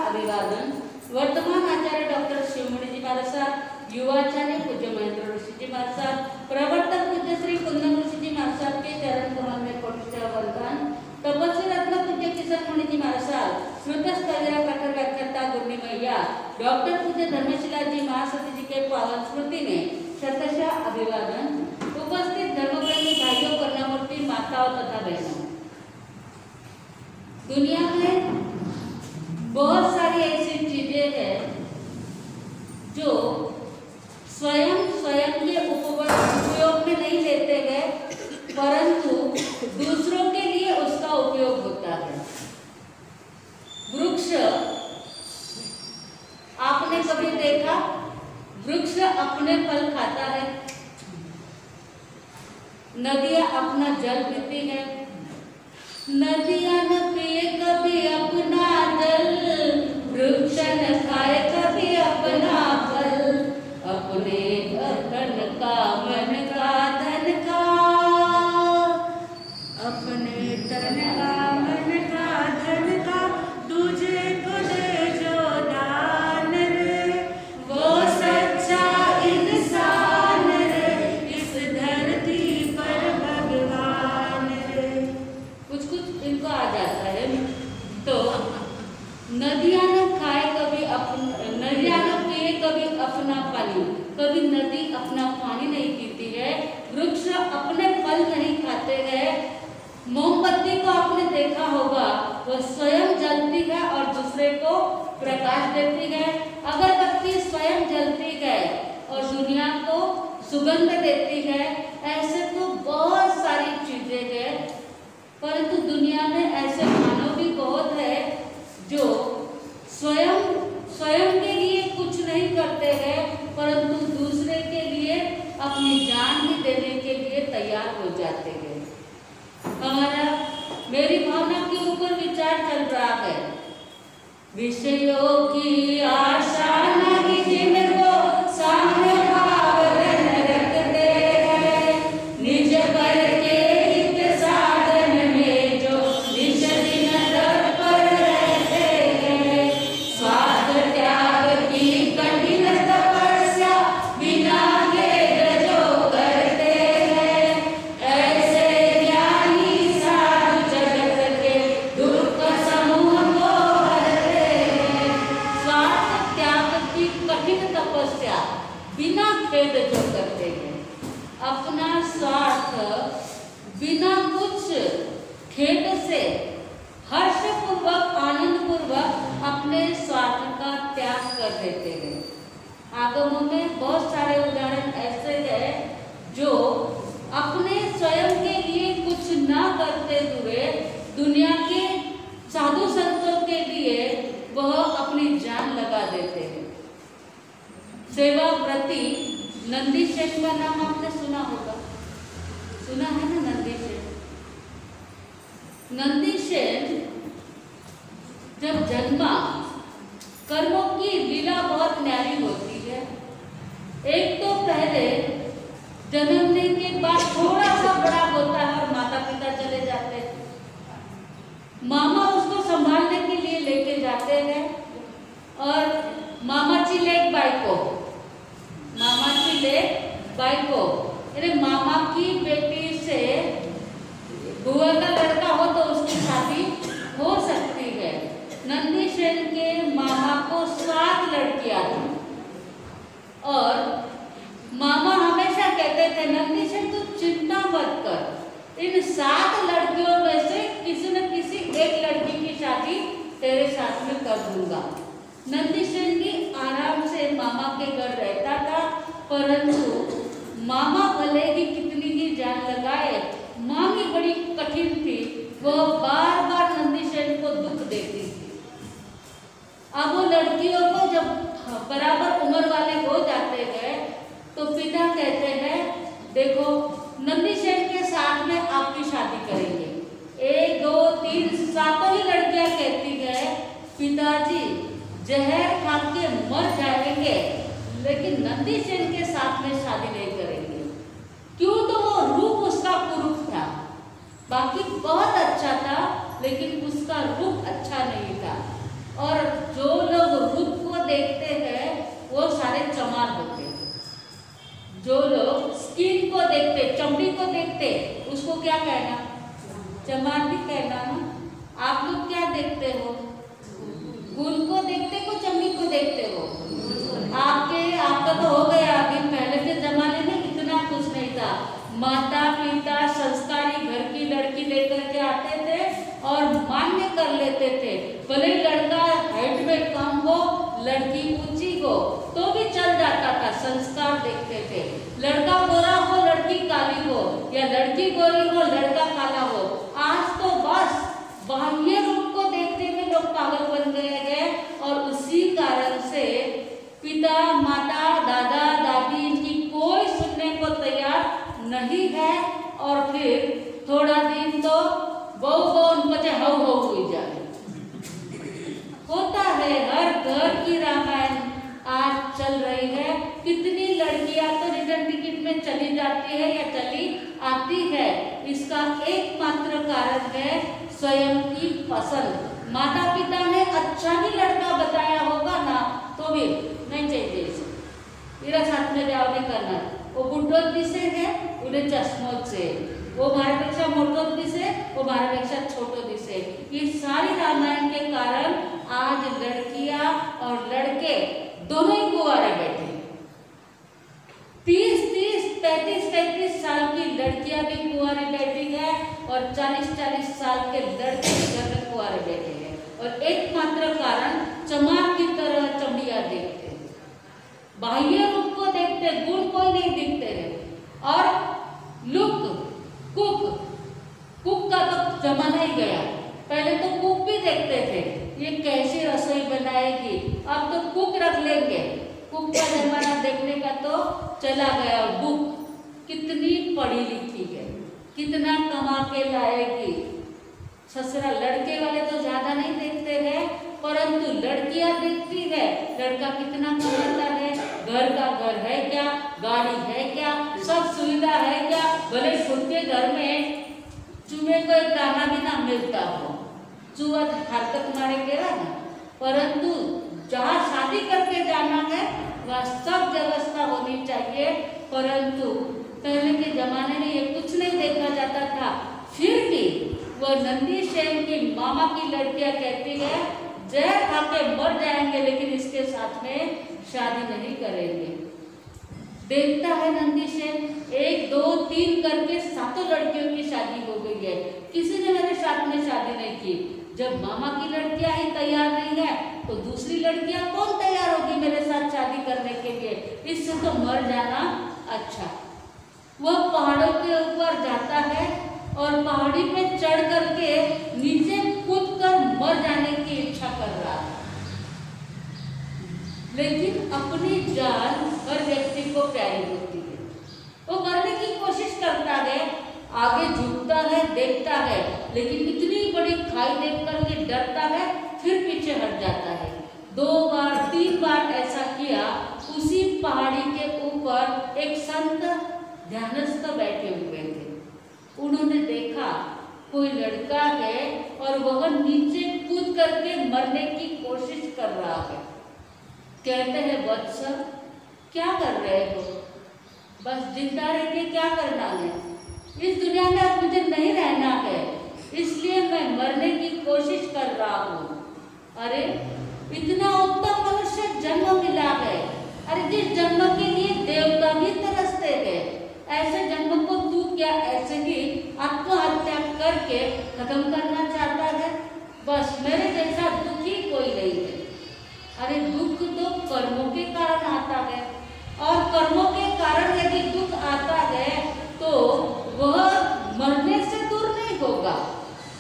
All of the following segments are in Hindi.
अभिवादन। वर्तमान आचार्य डॉक्टर शिवमणि जी महाराज साहब, युवाचार्य पूज्य महेंद्र ऋषि जी महाराज साहब, प्रवर्तक पूज्य श्री कुंदन ऋषि जी महाराज साहब के चरण कमल में कोटि वंदन। तपस्वी रत्न पूज्य किशन मुनि जी महाराज साहब, श्रुतस्थल कठोर व्याख्याता गुरनी मैया, डॉक्टर पूज्य धर्मशिला जी महासती जी के पावन स्मृति में शतशः अभिवादन। उपस्थित धर्मप्रेमी भाइयों, कर्णामूर्ति माताओं तथा बहनों, दुनिया में बहुत सारी ऐसी चीजें हैं जो स्वयं के उपयोग में नहीं लेते गए, परंतु दूसरों के लिए उसका उपयोग होता है। वृक्ष, आपने कभी देखा वृक्ष अपने फल खाता है, नदियां अपना जल पीती है। नदियां न पिए कभी अपना जल, वृक्ष न खाए कभी अपना फल, अपने तन का मन का धन का, अपने तन का मन का धन का, तुझे को दे जो दान रे, वो सच्चा इंसान रे, इस धरती पर भगवान रे। कुछ इनको आ जाता है। तो नदियां न खाए कभी नदियां न पिए कभी अपना पानी, कभी नदी अपना पानी नहीं पीती है, वृक्ष अपने फल नहीं खाते हैं। मोमबत्ती को आपने देखा होगा, वह स्वयं जलती है और दूसरे को प्रकाश देती है। अगरबत्ती स्वयं जलती है और दुनिया को सुगंध देती है। ऐसे तो बहुत सारी चीजें हैं, परंतु दुनिया में ऐसे मानव भी बहुत है जो स्वयं के लिए कुछ नहीं करते हैं, परंतु दूसरे के लिए अपनी जान भी देने के लिए तैयार हो जाते हैं। मेरी भावना के ऊपर विचार चल रहा है। विषयों की आशा नहीं जिनको सामने भाव रखते हैं, निज पर के हित साधन में जो निज दिन तत्पर रहते हैं, स्वार्थ त्याग की कठिन तपस्या बिना खेद जो करते हैं, ऐसे ज्ञानी साधु जगत के दुख समूह को हरते हैं। स्वार्थ त्याग की कठिन तपस्या बिना खेद जो करते हैं, अपना स्वार्थ बिना कुछ खेद से हर्ष पूर्वक आनंद पूर्वक अपने स्वार्थ का त्याग कर देते हैं। आगमों में बहुत सारे उदाहरण ऐसे हैं जो अपने स्वयं के लिए कुछ ना करते हुए दुनिया के साधु संतों के लिए वह अपनी जान लगा देते हैं। सेवा व्रती नंदीसेन का नाम आपने सुना होगा, सुना है ना? नंदीसेन, नंदीसेन जब जन्मा, कर्मों की लीला बहुत न्यारी होती है। एक तो पहले जन्मने के बाद थोड़ा सा बड़ा होता है और माता पिता चले जाते हैं। मामा उसको संभालने के लिए लेके जाते हैं और मामाची लेक बाइको, मामाची लेक बाइको, यानी मामा की बेटी से बुआ का लड़का हो तो उसकी शादी हो सकती है। नंदीसेन के मामा को 7 लड़कियां थी और मामा हमेशा कहते थे, नंदीसेन तू चिंता मत कर, इन 7 लड़कियों में से किसी न किसी एक लड़की की शादी तेरे साथ में कर दूंगा। नंदीसेन भी आराम से मामा के घर रहता था, परंतु मामा भले ही कितनी ही जान लगाए, माँ भी बड़ी कठिन थी, वह बार बार नंदीसेन को दुख देती थी। अब वो लड़कियों को जब बराबर उम्र वाले हो जाते हैं तो पिता कहते हैं, देखो नंदीसेन के साथ में आपकी शादी करेंगे। 1 2 3 7 ही लड़कियां कहती है, पिताजी जहर खा के मर जाएंगे, लेकिन नंदीसेन के साथ में शादी नहीं करेंगे। क्यों? तो वो रूप उसका कुरूप था, बाकी बहुत अच्छा था, लेकिन उसका रूप अच्छा नहीं था। और जो चमार होते हैं। जो लोग स्किन को देखते, चमड़ी को देखते, उसको क्या कहना? चमार भी कहना ना। आप लोग क्या देखते हो? गुण को देखते हो, चमड़ी को देखते हो? आपका तो हो गया। अभी पहले के जमाने में इतना कुछ नहीं था। माता पिता संस्कारी घर की लड़की लेकर के आते थे और मान्य कर लेते थे। भले लड़का हाइट में कम हो, लड़की ऊंची हो, तो भी चल जाता था। संस्कार देखते थे। लड़का गोरा हो, लड़की काली हो, या लड़की गोरी हो, लड़का काला हो। आज तो बस बाह्य रूप को देखते हुए लोग पागल बन गए हैं। और उसी कारण से पिता माता दादा दादी इनकी कोई सुनने को तैयार नहीं है। और फिर थोड़ा दिन तो बहु उनको हाउ हाउ हुई जाए। होता है, हर घर की रामायण आज चल रही है। कितनी लड़कियां तो रिटर्न टिकट में चली जाती है या चली आती है। इसका एकमात्र कारण है स्वयं की पसंद। माता पिता ने अच्छा ही लड़का बताया होगा ना, तो भी नहीं चाहिए इसे, मेरा साथ में जाओ नहीं करना। वो बुढ़ो दिसे है, उन्हें चश्मों से, वो मारेपेक्षा मोटो दिसे, वो मारेपेक्षा छोटो दिसे। ये सारी रामायण के कारण आज लड़कियां और लड़के दोनों ही कुंवारे बैठे। 30-30, 33-33 साल की लड़कियां भी कुंवारी बैठी है और 40-40 साल के लड़के घर में कुंवारे बैठे हैं। और एकमात्र कारण चमार की तरह चमड़िया देखते हैं, बाह्य रूप को देखते, गुण कोई नहीं दिखते हैं। और लुक कुक का तो जमाना ही गया। पहले तो कुक भी देखते थे, ये कैसी रसोई बनाएगी। अब तो कुक रख लेंगे। कुक का जमाना देखने का तो चला गया। बुक कितनी पढ़ी लिखी है, कितना कमा के लाएगी। ससुरा लड़के वाले तो ज्यादा नहीं देखते हैं, परंतु लड़कियां देखती है लड़का कितना कमाता है, घर का घर है क्या, गाड़ी है क्या, सब सुविधा है क्या। भले खुद के घर में चूहे को एक दाना भी ना मिलता हो, चूहा हरकत मारेगा ना, परंतु जहाँ शादी करके जाना है वह सब व्यवस्था होनी चाहिए। परंतु पहले के जमाने में ये कुछ नहीं देखा जाता था। फिर भी वह नंदी सेन की मामा की लड़कियां कहती है जहर खा के मर जाएंगे लेकिन इसके साथ में शादी नहीं करेंगे। देखता है नंदी सेन 1 2 3 करके 7 लड़कियों की शादी हो गई है, किसी ने मेरे साथ में शादी नहीं की। जब मामा की लड़कियां ही तैयार नहीं है तो दूसरी लड़कियां कौन तैयार होगी मेरे साथ शादी करने के लिए, इससे तो मर जाना अच्छा। वह पहाड़ों के ऊपर जाता है और पहाड़ी पे चढ़ करके नीचे कूद कर मर जाने की इच्छा कर रहा है, लेकिन अपनी जान हर व्यक्ति को प्यारी होती है। वो करने की कोशिश करता है, आगे झुकता है, देखता है, लेकिन इतनी बड़ी खाई देख करके डरता है, फिर पीछे हट जाता है। 2 बार 3 बार ऐसा किया। उसी पहाड़ी के ऊपर एक संत ध्यानस्थ बैठे हुए थे। उन्होंने देखा कोई लड़का है और वह नीचे कूद करके मरने की कोशिश कर रहा है। कहते हैं वत्स क्या कर रहे हो, बस जिंदा रह के क्या करना है, इस दुनिया में अब मुझे नहीं रहना है, इसलिए मैं मरने की कोशिश कर रहा हूँ। अरे इतना उत्तम मनुष्य जन्म मिला है, अरे जिस जन्म के लिए देवता भी तरसते हैं, ऐसे जन्म को तू क्या ऐसे ही आत्महत्या करके खत्म करना चाहता है। बस मेरे जैसा दुखी कोई नहीं है। अरे दुख तो कर्मों के कारण आता है, और कर्मों के कारण यदि दुख आता है तो वह मरने से दूर नहीं होगा।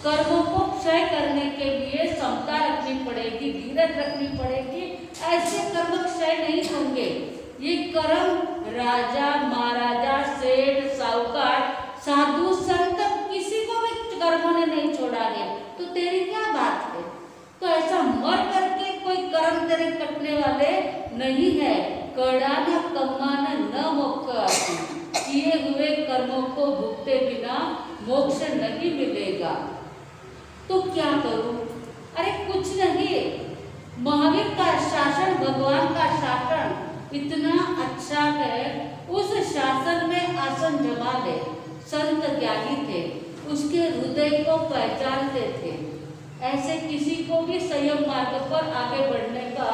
कर्मों को क्षय करने के लिए समता रखनी पड़ेगी, धीरज रखनी पड़ेगी, ऐसे कर्म क्षय नहीं होंगे। ये कर्म राजा महाराजा सेठ साहूकार साधु संत किसी को भी कर्मों ने नहीं छोड़ा है, तो तेरी क्या बात है। तो ऐसा मर करके कोई कर्म तेरे कटने वाले नहीं है। कड़ा न कमान न मोक्ष, किए हुए कर्मों को भुगते बिना मोक्ष नहीं मिलेगा। तो क्या करूं? अरे कुछ नहीं, महावीर का शासन, भगवान का शासन इतना अच्छा है, उस शासन में आसन जमा ले। संत ज्ञानी थे, उसके हृदय को पहचानते थे। ऐसे किसी को भी संयम मार्ग पर आगे बढ़ने का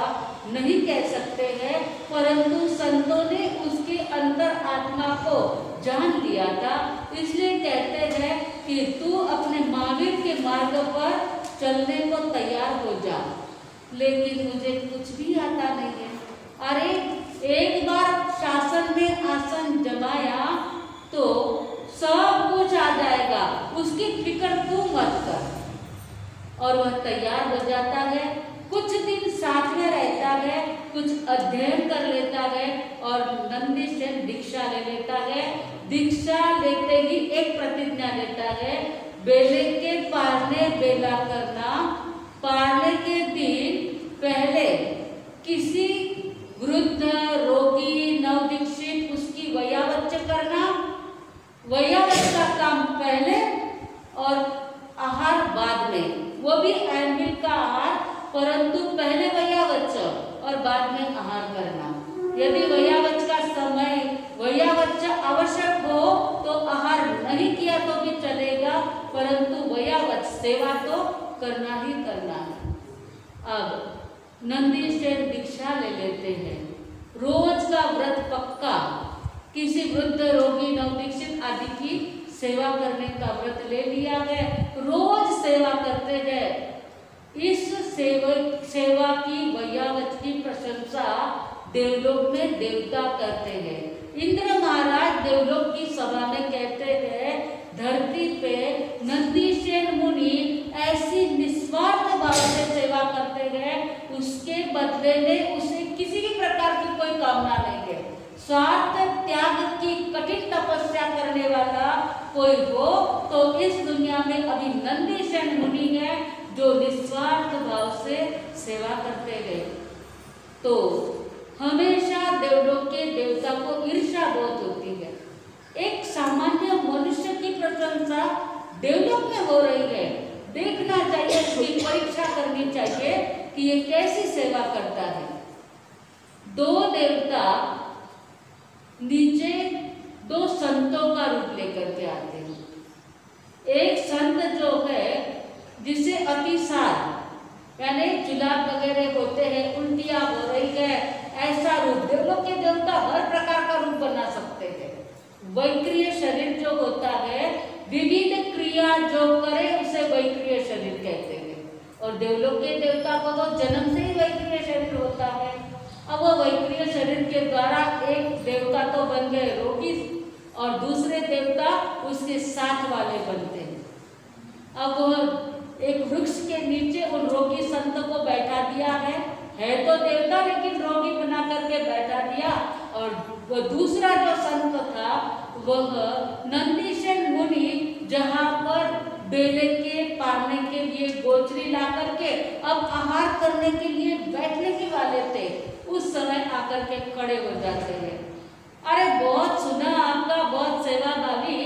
नहीं कह सकते हैं, परंतु संतों ने उसके अंदर आत्मा को जान लिया था। इसलिए कहते हैं कि तू अपने महावीर के मार्ग पर चलने को तैयार हो जा। लेकिन मुझे कुछ भी आता नहीं है। अरे एक बार शासन में आसन जमाया तो सब कुछ आ जाएगा, उसकी फिक्र तू मत कर। और वह तैयार हो जाता है, कुछ दिन साथ में रहता है, कुछ अध्ययन कर लेता है और नंदी से दीक्षा ले लेता है। दीक्षा लेते ही एक प्रतिज्ञा लेता है, बेले के पारने बेला करना। पारने के दिन पहले किसी वृद्ध, रोगी, नवदीक्षित उसकी वयावच्च करना, वयावच्च का काम पहले और आहार बाद में, वो भी ऐंबिल का आहार, परंतु पहले वयावच्च और बाद में आहार करना। यदि वयावच्च का समय वयावच्च आवश्यक हो तो आहार नहीं किया तो भी चलेगा, परंतु वयावच्च सेवा तो करना ही करना है। अब नंदीश्वर दीक्षा ले लेते हैं, रोज का व्रत पक्का, किसी वृद्ध, रोगी, नवदीक्षित आदि की सेवा करने का व्रत ले लिया है, रोज सेवा करते हैं। इस सेवा की वयावच्च की प्रशंसा देवलोक में देवता करते हैं। इंद्र महाराज देवलोक की सभा में कहते हैं, धरती पे नंदीसेन मुनि ऐसी निस्वार्थ भाव से सेवा करते हैं, उसके बदले में उसे किसी भी प्रकार की कोई कामना नहीं है। स्वार्थ त्याग की कठिन तपस्या करने वाला कोई हो तो इस दुनिया में अभी नंदीसेन मुनि है, जो निस्वार्थ भाव से सेवा करते हैं। तो हमेशा देवलोक के देवता को ईर्ष्या बहुत होती है। एक सामान्य मनुष्य की प्रशंसा देवलोक में हो रही है, देखना चाहिए, इसकी परीक्षा करनी चाहिए कि ये कैसी सेवा करता है। दो देवता नीचे दो संतों का रूप लेकर के आते हैं। एक संत जो है जिसे अतिसार यानी जुलाब वगैरह होते हैं, उल्टियां हो रही है, ऐसा रूप देवलोक के देवता हर प्रकार का रूप बना सकते हैं। वैक्रिय शरीर जो होता है, विविध क्रिया जो करे उसे वैक्रिय शरीर कहते हैं। और देवलोक के देवता को तो जन्म से ही वैक्रिय शरीर होता है। अब वो वैक्रिय शरीर के द्वारा एक देवता तो बन गए रोगी और दूसरे देवता उसके साथ वाले बनते हैं। अब वह एक वृक्ष के नीचे उन रोगी संत को बैठा दिया है तो देवता, लेकिन रोगी बना करके बैठा दिया। और वो दूसरा जो संत था वह नंदीसेन मुनि जहाँ पर बेले के पारने के लिए गोचरी ला करके अब आहार करने के लिए बैठने के वाले थे, उस समय आकर के खड़े हो जाते हैं। अरे बहुत सुना आपका, बहुत सेवा भावी,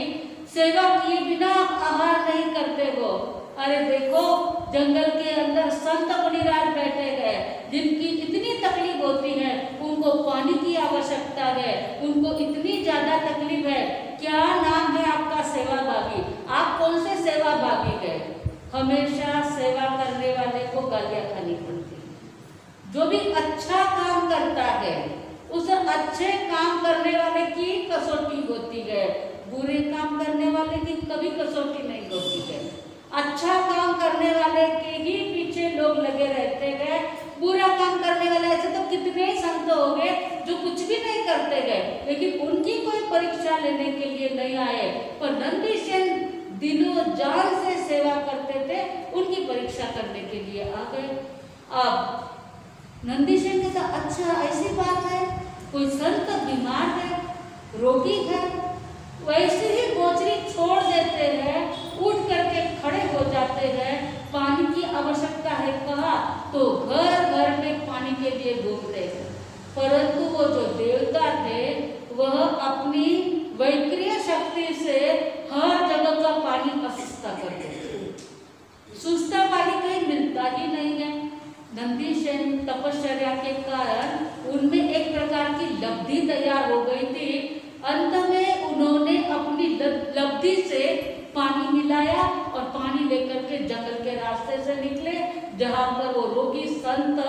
सेवा किए बिना आप आहार नहीं करते हो। अरे देखो जंगल के अंदर संत मुनिराज बैठे हैं, जिनकी इतनी तकलीफ होती है, उनको पानी की आवश्यकता है, उनको इतनी ज्यादा तकलीफ है। क्या नाम है आपका? सेवा भावी। आप कौन से सेवा भावी है? हमेशा सेवा करने वाले को गालियां खानी पड़ती है। जो भी अच्छा काम करता है उस अच्छे काम करने वाले की कसौटी होती है, बुरे काम करने वाले की कभी कसौटी नहीं होती है। अच्छा काम करने वाले के ही पीछे लोग लगे रहते हैं, बुरा काम करने वाले ऐसे तो कितने ही संत हो गए जो कुछ भी नहीं करते गए, लेकिन उनकी कोई परीक्षा लेने के लिए नहीं आए। पर नंदीसेन दिलों जान से सेवा करते थे, उनकी परीक्षा करने के लिए आ गए। अब नंदीसेन का अच्छा ऐसी बात है, कोई संत बीमार है, रोगी है, वैसे ही गोचरी छोड़ देते हैं, उठ करके खड़े हो जाते हैं। पानी की आवश्यकता है कहा तो घर घर में पानी के लिए घूमते हैं। परंतु वो जो देवता थे वह अपनी वैक्रिय शक्ति से हर जगह का पानी असुस्ता करते थे। सुस्ता पानी कहीं मिलता ही नहीं है। नंदीसेन तपश्चर्या के कारण उनमें एक प्रकार की लब्धि तैयार हो गई थी। अंत में उन्होंने अपनी लब्धि से पानी मिलाया और पानी लेकर के जंगल के रास्ते से निकले, जहां पर वो रोगी संत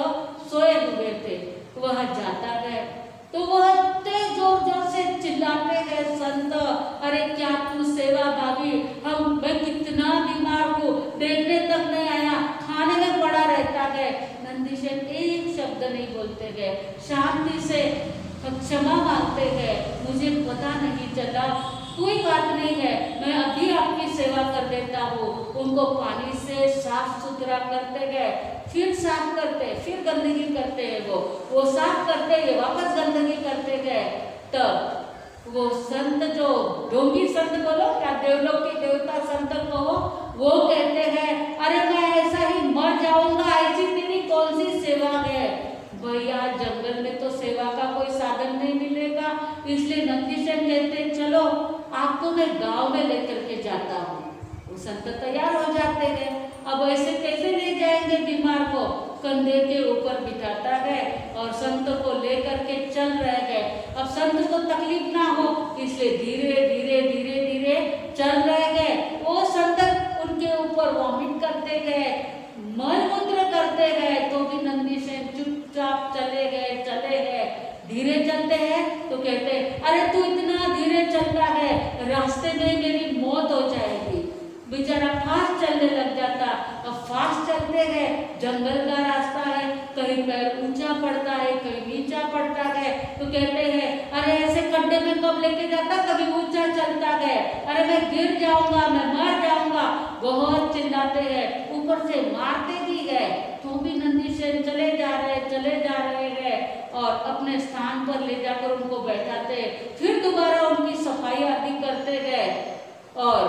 सोए हुए थे। वह जाता है तो वह तेज जोर जोर से चिल्लाते हैं, संत अरे क्या तू सेवा भाभी, मैं कितना बीमार हूँ, देखने तक नहीं आया, खाने में पड़ा रहता है। नंदीशन एक शब्द नहीं बोलते गए, शांति से क्षमा मांगते हैं, मुझे पता नहीं चला, कोई बात नहीं है, मैं अभी आपकी सेवा कर देता हूँ। उनको पानी से साफ सुथरा करते गए, फिर साफ करते, फिर गंदगी करते हैं, वो साफ करते हैं, वापस गंदगी करते गए। तब वो संत, जो ढोंगी संत बोलो या देवलोक के देवता संत कहो, वो कहते हैं अरे मैं ऐसा ही मर जाऊंगा, ऐसी तेरी कौन सी सेवा है। भैया जंगल में तो सेवा का कोई साधन नहीं मिलेगा, इसलिए नंदीशन कहते चलो आपको मैं गांव में लेकर के जाता हूँ। वो संत तैयार हो जाते हैं। अब ऐसे कैसे ले जाएंगे बीमार को, कंधे के ऊपर बिठाता है और संत को लेकर के चल रहे हैं। अब संत को तकलीफ ना हो इसलिए धीरे धीरे धीरे धीरे चल रहे गए। वो संत उनके ऊपर वॉमिट करते गए, मल मूत्र करते गए, तो भी नंदीशन चुपचाप चले गए। धीरे चलते हैं तो कहते अरे तू इतना धीरे चलता है, रास्ते में मेरी मौत हो जाएगी। बेचारा फास्ट चलने लग जाता। अब फास्ट चलते हैं, जंगल का रास्ता है, कहीं पैर ऊंचा पड़ता है, कहीं नीचा पड़ता है, तो कहते हैं अरे ऐसे खड्डे में कब लेके जाता, कभी ऊंचा चलता है, अरे मैं गिर जाऊंगा, मैं मर जाऊंगा। बहुत चिल्लाते हैं, ऊपर से मारते भी गए, तो भी नंदीशन चले जा रहे हैं और अपने स्थान पर ले जाकर उनको बैठाते, फिर दोबारा उनकी सफाई आदि करते गए। और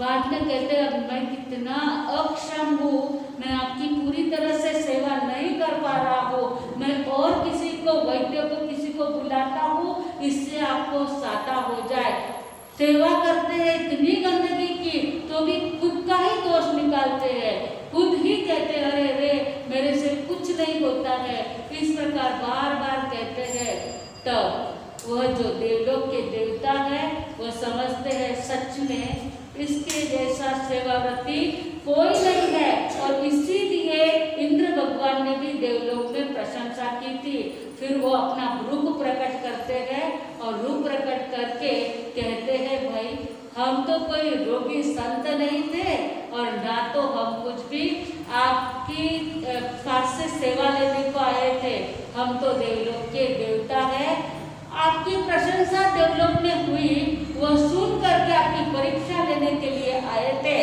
बाद में कहते अब मैं कितना अक्षम हूँ, मैं आपकी पूरी तरह से सेवा नहीं कर पा रहा हूँ, मैं और किसी को, वैद्य को, किसी को बुलाता हूँ, इससे आपको साता हो जाए। सेवा करते हैं इतनी गंदगी की, तो भी खुद का ही दोष निकालते हैं, खुद ही कहते हैं अरे रे मेरे से कुछ नहीं होता है, इस प्रकार बार बार कहते हैं। तब वह जो देवलोक के देवता है वह समझते हैं सच में इसके जैसा सेवाव्रती कोई नहीं है, और इसीलिए इंद्र भगवान ने भी देवलोक में प्रशंसा की थी। फिर वो अपना रूप प्रकट करते हैं और रूप प्रकट करके कहते हैं भाई हम तो कोई रोगी संत नहीं थे और ना तो हम कुछ भी आपकी पास से सेवा लेने को आए थे, हम तो देवलोक के देवता है। आपकी प्रशंसा देवलोक में हुई, वह सुन करके आपकी परीक्षा लेने के लिए आए थे,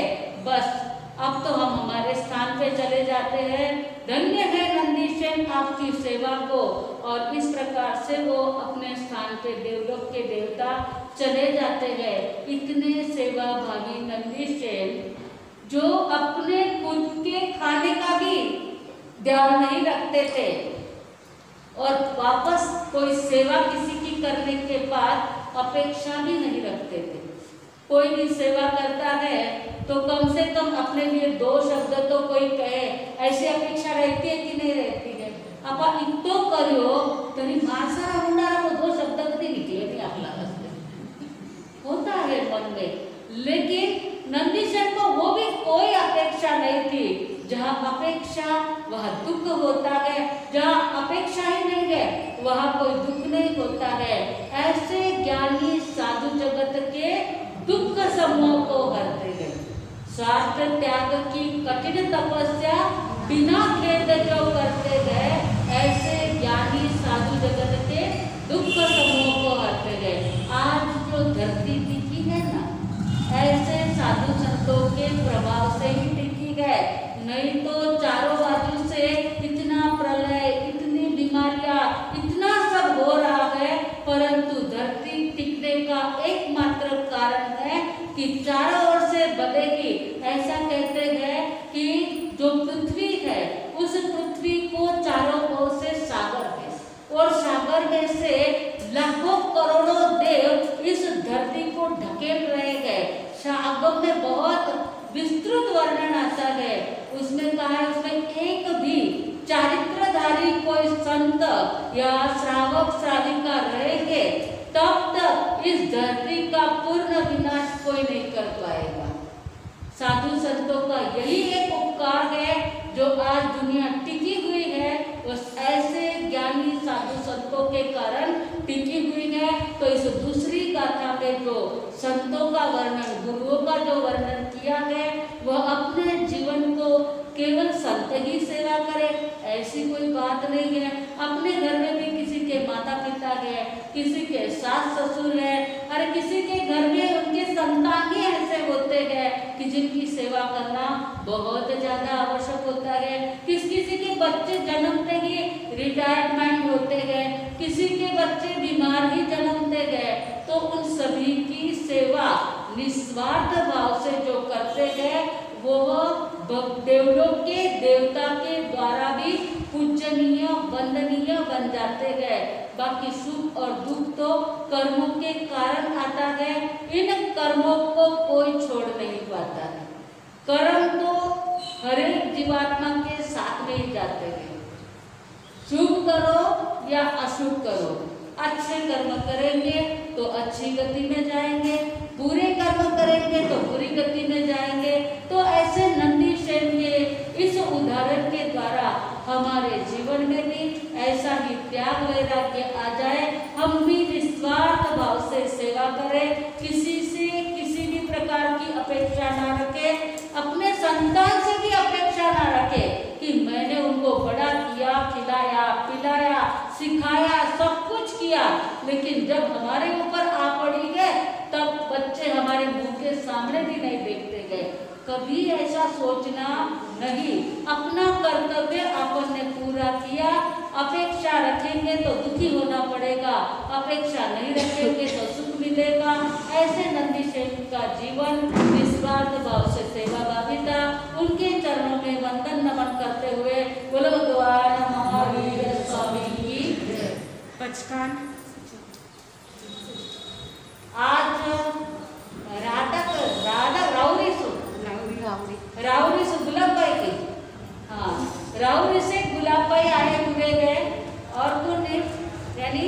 बस अब तो हम हमारे स्थान पे चले जाते हैं। धन्य है नंदीशन आपकी सेवा को। और इस प्रकार से वो अपने स्थान पे देवलोक के देवता चले जाते हैं। इतने सेवा भावी नंदीशन जो अपने खुद के खाने का भी ध्यान नहीं रखते थे और वापस कोई सेवा किसी की करने के बाद अपेक्षा भी नहीं रखते थे। कोई भी सेवा करता है तो कम से कम अपने लिए 2 शब्द तो कोई कहे, ऐसी अपेक्षा रहती है कि नहीं रहती है। आपा इतो करो तरी माणसाला होणारा वो 2 शब्द कधी निकले नहीं आपला होता है मन में। लेकिन नंदीशन को वो भी कोई अपेक्षा नहीं थी। जहाँ अपेक्षा वह दुख होता है, जहाँ अपेक्षा ही नहीं है वहाँ कोई दुख नहीं होता है। ऐसे ज्ञानी साधु जगत के दुख समूह को हरते हैं। स्वार्थ त्याग की कठिन तपस्या बिना खेद जो करते हैं, ऐसे ज्ञानी साधु जगत के दुख समूह को हरते हैं। आज जो धरती टिकी है ना, ऐसे साधु संतों के प्रभाव से ही टिकी है, नहीं तो चारों बाजू से इतना प्रलय, इतनी बीमारियां, इतना सब हो रहा है, परंतु धरती टिकने का एकमात्र कारण है कि चारों ओर से बलेगी। ऐसा कहते हैं कि जो पृथ्वी है उस पृथ्वी को चारों ओर से सागर है और सागर में से लाखों करोड़ों देव इस धरती को ढकेल रहे हैं। सागर में बहुत विस्तृत वर्णन आता है, उसमें कहा है उसमें संत या श्रावक श्राविका रहेंगे, तब तक इस धरती का पूर्ण विनाश कोई नहीं कर पाएगा। साधु संतों का यही एक उपकार है जो आज दुनिया टिकी हुई है, उस ऐसे ज्ञानी साधु संतों के कारण टिकी हुई है। तो इस दूसरी गाथा में जो संतों का वर्णन, गुरुओं का जो वर्णन किया है, वह अपने जीवन को केवल संत ही सेवा करे ऐसी कोई बात नहीं है। अपने घर में भी किसी के माता पिता है, किसी के सास ससुर है, और किसी के घर में उनके संतान ही ऐसे होते हैं कि जिनकी सेवा करना बहुत ज्यादा आवश्यक होता है। किसी के बच्चे जन्मते ही रिटायरमेंट होते हैं, किसी के बच्चे बीमार ही जन्मते हैं, तो उन सभी की सेवा निस्वार्थ भाव से जो करते हैं वो देवलोक के देवता के द्वारा भी पूजनीय वंदनीय बन जाते हैं। बाकी सुख और दुख तो कर्मों के कारण आता है, इन कर्मों को कोई छोड़ नहीं पाता है। कर्म तो हर एक जीवात्मा के साथ में ही जाते हैं। शुभ करो या अशुभ करो, अच्छे कर्म करेंगे तो अच्छी गति में जाएंगे, बुरे कर्म करेंगे तो बुरी गति में जाएंगे। तो ऐसे नंदी सेन के इस उदाहरण के द्वारा हमारे जीवन में भी ऐसा ही त्याग वैराग्य आ जाए, हम भी निस्वार्थ भाव से सेवा करें, किसी से किसी भी प्रकार की अपेक्षा ना रखें, अपने संतान से भी अपेक्षा ना रखें कि मैंने उनको बड़ा किया, खिलाया पिलाया सिखाया सब कुछ किया, लेकिन जब हमारे ऊपर आ पड़ी है तब बच्चे हमारे मुंह के सामने भी नहीं देखते गए। कभी ऐसा सोचना नहीं, अपना कर्तव्य अपन ने पूरा किया। अपेक्षा रखेंगे तो दुखी होना पड़ेगा, अपेक्षा नहीं रखेंगे तो सुख मिलेगा। ऐसे नंदी सेन का जीवन निस्वार्थ भाव से सेवा भाविता, उनके चरणों में वंदन नमन करते हुए बोलो भगवान महावीर स्वामी की पचकान। आज राउरी से गुलाब भाई की, हाँ राउरी से गुलाब भाई आए हुए हैं और तो ने यानी